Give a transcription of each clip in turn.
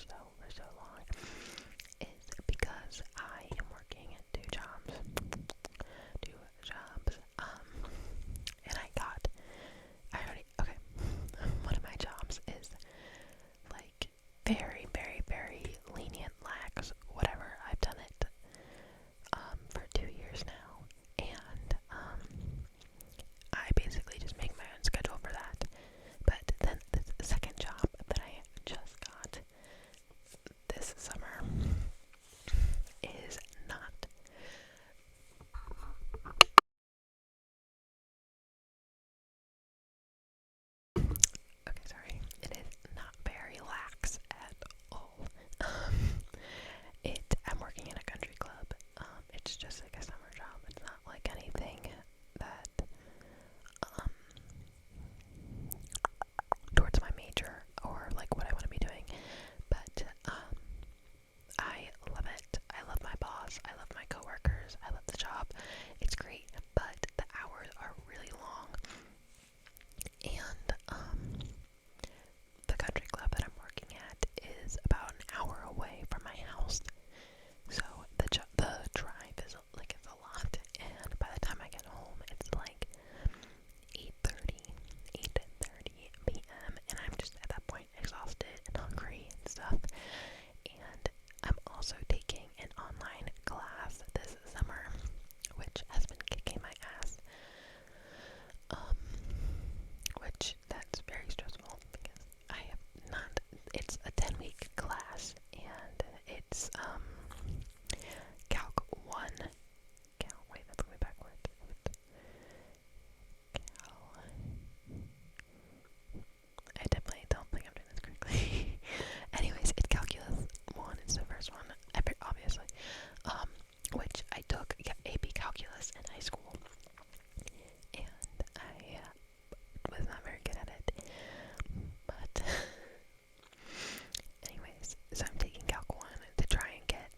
so long is because I am working at two jobs. And okay. One of my jobs is like very, very, very lenient, lax, whatever. I've done it for 2 years now, and I basically just make my own schedule for that. But then the second job that I just got this summer is not. Okay, sorry. It is not very lax at all. Um, I'm working in a country club. It's just like a summer job. It's not like anything that um towards my major or like what I want to be doing. But I love it. I love my boss. I love my coworkers. I love the job. It's great, but the hours are really long. And the country club that I'm working at is about an hour away from my house. So the drive is like it's a lot, and by the time I get home, it's like 8:30 p.m. and I'm just at that point exhausted and hungry and stuff. And I'm also taking an online class this summer, which has been kicking my ass. Which that's very stressful because I have not. It's a 10-week class, and it's Calc 1. Wait, that's going backwards. I definitely don't think I'm doing this correctly. Anyways, it's Calculus 1. It's the first one, obviously. Which I took AP Calculus in high school, and I was not very good at it. But anyways, so I'm taking Calc 1 to try and get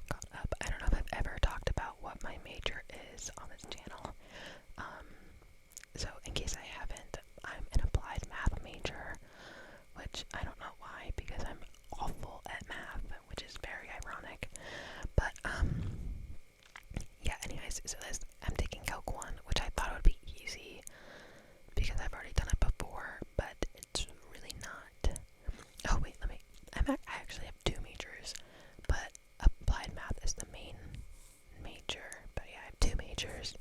caught up. I don't know if I've ever talked about what my major is on this channel. So in case I haven't, I'm an applied math major, which I don't know why, because I'm awful at math, which is very ironic. But yeah, anyways, so I'm taking Calc 1, which I thought would be easy because I've already done it before, but it's really not. Oh wait, I actually have two majors, but applied math is the main major. But yeah, I have two majors,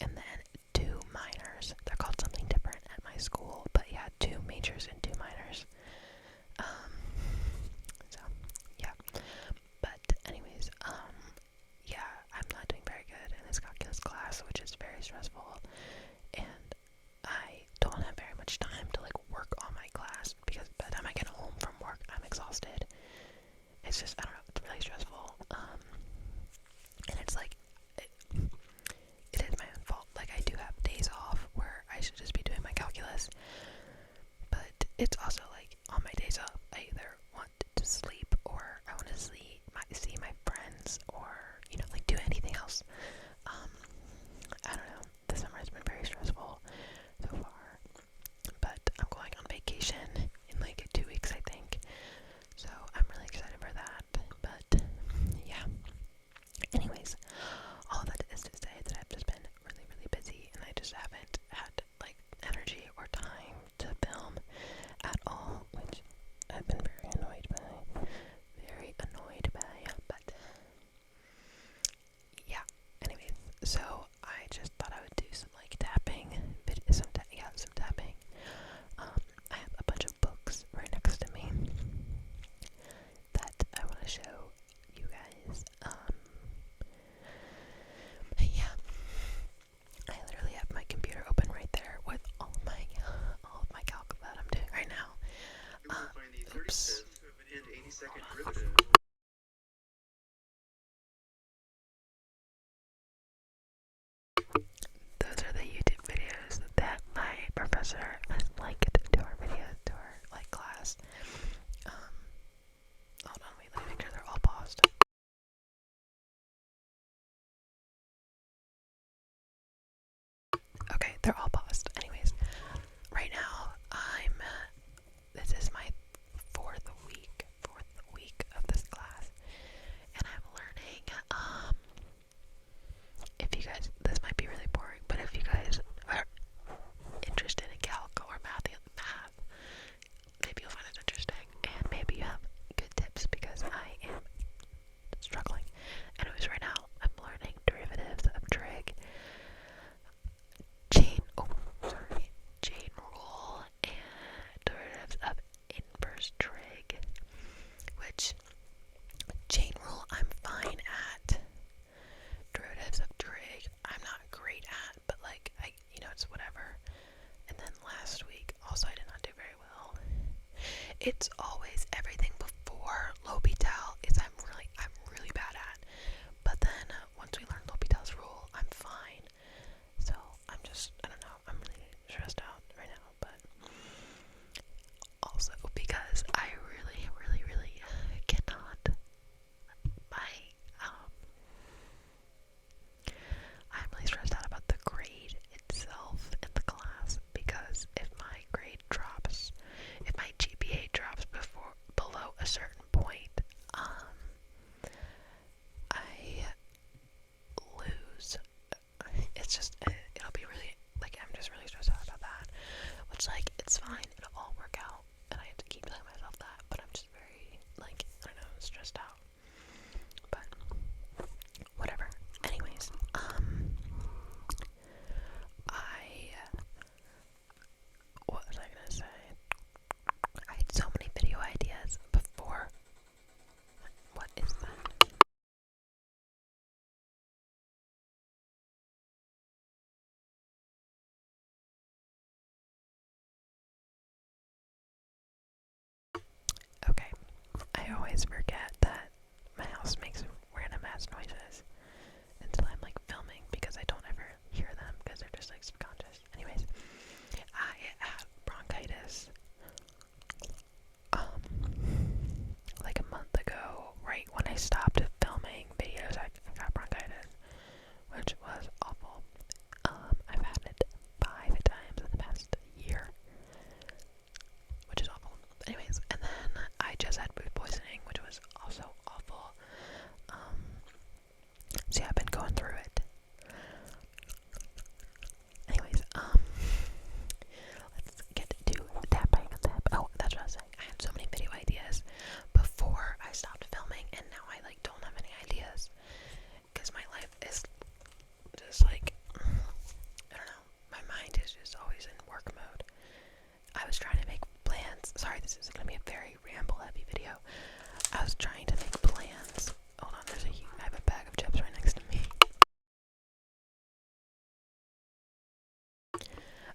and then two minors. They're called something different at my school, but yeah, two majors and two minors. So yeah, but anyways, yeah, I'm not doing very good in this calculus class, which is very stressful, and I don't have very much time to like work on my class because by the time I get home from work, I'm exhausted. It's just, I don't know, it's really stressful. And it's like, it is my own fault. Like, I do have days off where I should just be doing my calculus, but it's also like, on my days off, I either want to sleep or I want to see my friends or, you know, like do anything else. I don't know. The summer has been very stressful so far, but I'm going on vacation in like 2 weeks, I think. So I'm really excited for that. But yeah. Anyways, all that is to say that I've just been really, really busy, and I just haven't had like energy or time to film at all, which I've been very annoyed by. Very annoyed by. But yeah. Anyways, so I just thought I would do some like tapping, some tapping. I have a bunch of books right next to me that I want to show you guys. Yeah, I literally have my computer open right there with all of my calc that I'm doing right now. Oops. Those are the YouTube videos that my professor has linked to our videos, to our like class. Hold on, wait, let me make sure they're all paused. Okay, they're all paused. Anyways, right now this is my it's always everything before L'Hopital is I'm really bad at. But then once we learn L'Hopital's rule, I'm fine. So I don't know, I'm really stressed out right now. But also because I really cannot. Um, I'm really stressed out about the grade itself in the class because if my GPA drops below a certain point, I lose. It's just, it'll be really, like, I'm just really stressed out about that, which, like, it's fine, it'll all work out, and I have to keep telling myself that, but I'm just very, like, I don't know, stressed out, but whatever. Anyways, what was I gonna say? I had so many video ideas before. What is that? Okay, I always forget that my house makes random ass noises until I'm like filming because I don't ever hear them because they're just like subconscious. Anyways, I had bronchitis like a month ago, right when I stopped filming videos. I got bronchitis, which was awful. I've had it 5 times in the past year, which is awful. Anyways, and then I just had food poisoning, which was also awful. So yeah, I've been going through it. Anyways, let's get to tapping on tap. Oh, that's what I was saying. I had so many video ideas before I stopped filming, and now I like don't have any ideas because my life is just like, I don't know, my mind is just always in work mode. I was trying to make plans. Sorry, this is gonna be a very ramble heavy video. I was trying to make plans. Hold on, I have a bag of chips right next to me.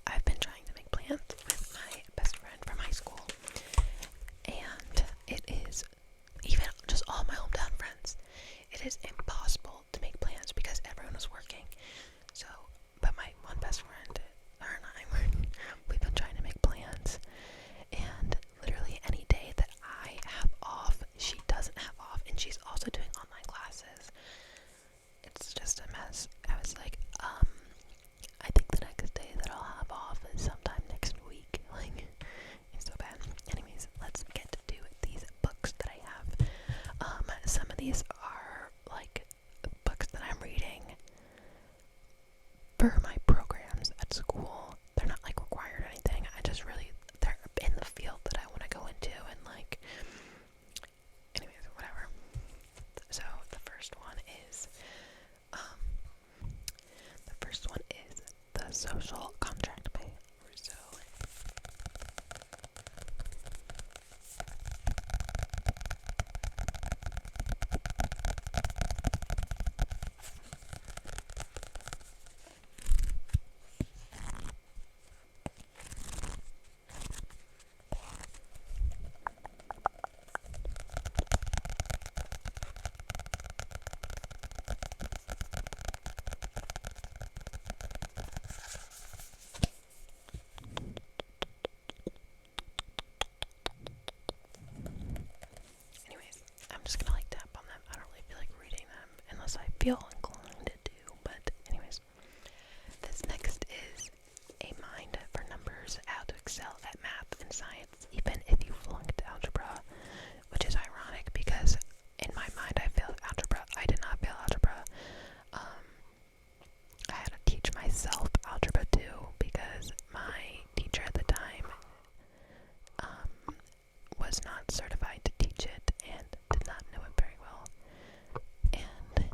I've been trying to make plans with my best friend from high school, and it is, even just all my hometown friends, it is impossible to make plans because everyone is working. So, but my one best friend, her and we've been trying to make plans, and literally any day that I have off, she doesn't have off, and she's also doing online classes. It's just a mess. I was like, I think the next day that I'll have off is sometime next week. Like, it's so bad. Anyways, let's get to these books that I have. Some of these are like books that I'm reading for my programs at school. They're not like required or anything. They're in the field that I want to go into, and like, anyways, whatever. So the first one is The Social Contract by Rousseau. Anyways, I'm just gonna like tap on them. I don't really feel like reading them unless I feel inclined to, but anyways. This next is A Mind for Numbers, How to Excel at Math and Science, even if you flunked algebra, which is ironic because in my mind I failed algebra. I did not fail algebra. I had to teach myself algebra too because my teacher at the time was not certified to teach it and did not know it very well, and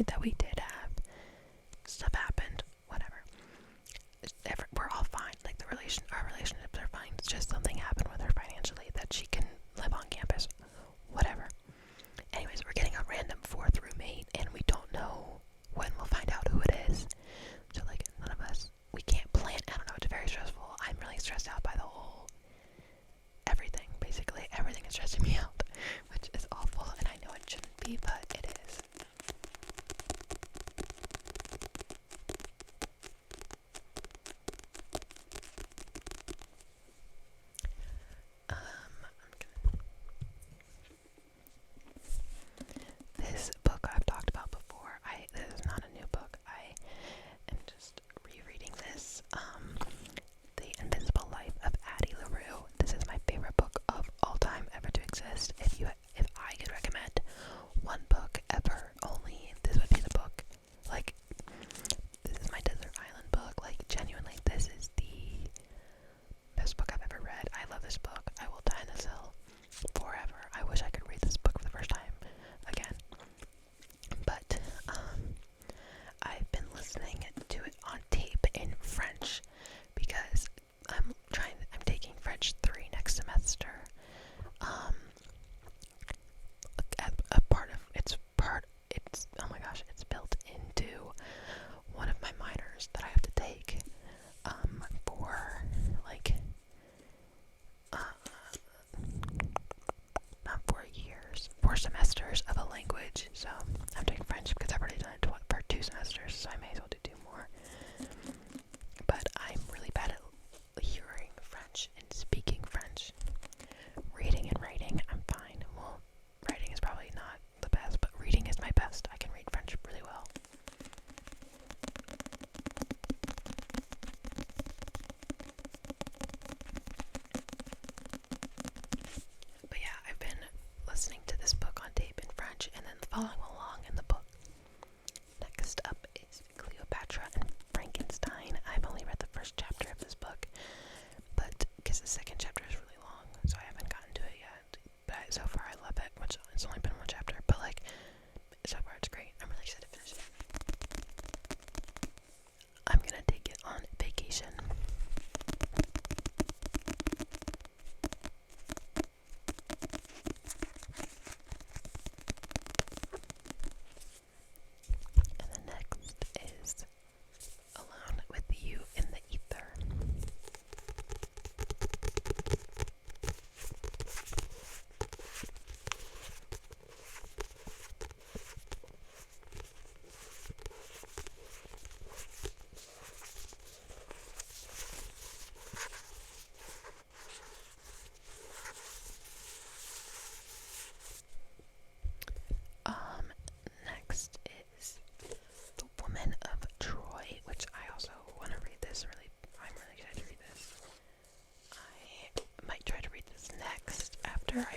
roommate that we did have. Stuff happened, whatever. We're all fine. Like our relationships are fine. It's just something happened with her financially that she can live on campus, whatever. Anyways, we're getting a random fourth roommate, and we don't know when we'll find out who it is. So like none of us, we can't plan. I don't know. It's very stressful. I'm really stressed out by the whole everything. Basically, everything is stressing me out, which is awful, and I know it shouldn't be, but it is. This book I've talked about before. This is not a new book. I am just rereading this. The Invincible Life of Addie LaRue. This is my favorite book of all time ever to exist. If I could recommend one book ever, only this would be the book. Like, this is my desert island book. Like, genuinely, this is the best book I've ever read. I love this book. I will die on this hill forever. I wish I could read this book for the first time again. But I've been listening to it on tape in French because I'm taking French 3 next semester. Oh my gosh, it's built into one of my minors that I have to take for like not 4 years, 4 semesters of a language. So I'm taking French because I've already done it for 2 semesters, so I may as well do 2 more. But I'm really bad at hearing French and speaking French. Reading and writing, I'm fine. Well, writing is probably not the best, but reading is my best. I can read French really well. But yeah, I've been listening to this book on tape in French and then following along in the book. Next up is Cleopatra and Frankenstein. I've only read the first chapter of this book, but because the second chapter is really long, so I haven't gotten to it yet. But so far I love it, which it's only been 1 chapter, but like, so far it's great. I'm really excited to finish it. I'm gonna take it on vacation. And the next is Alone with You in the Ether. Next is The Woman of Troy, which I also want to read this. I'm really excited to read this. I might try to read this next after I